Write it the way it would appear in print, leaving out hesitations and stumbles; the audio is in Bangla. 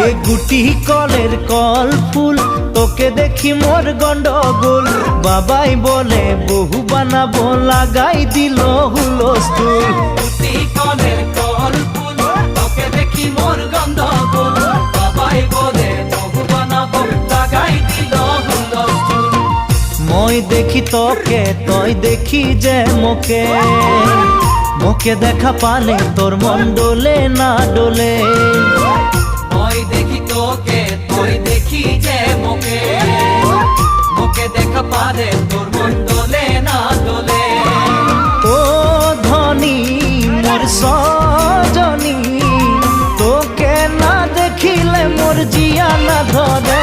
এ গুটি কলের কল ফুল তোকে দেখি মোর গন্ডগোল বাবাই বলে বহু বানাবো লাগাই দিল হুলস্থুল গুটি কলের কল ফুল তোকে দেখি মোর গন্ডগোল বাবাই বলে বহু বানাবো লাগাই দিল হুলস্থুল মই দেখি তোকে তই দেখি যে মোকে মোকে দেখা পালে তোর মন ডোলে না ডোলে মই দেখি তোকে তুই দেখি যে মোকে মোকে দেখা পারে তোর মন দোলে না দোলে ও ধনী মোর সজনী তোকে না দেখিলে মোর জিয়া না ধরে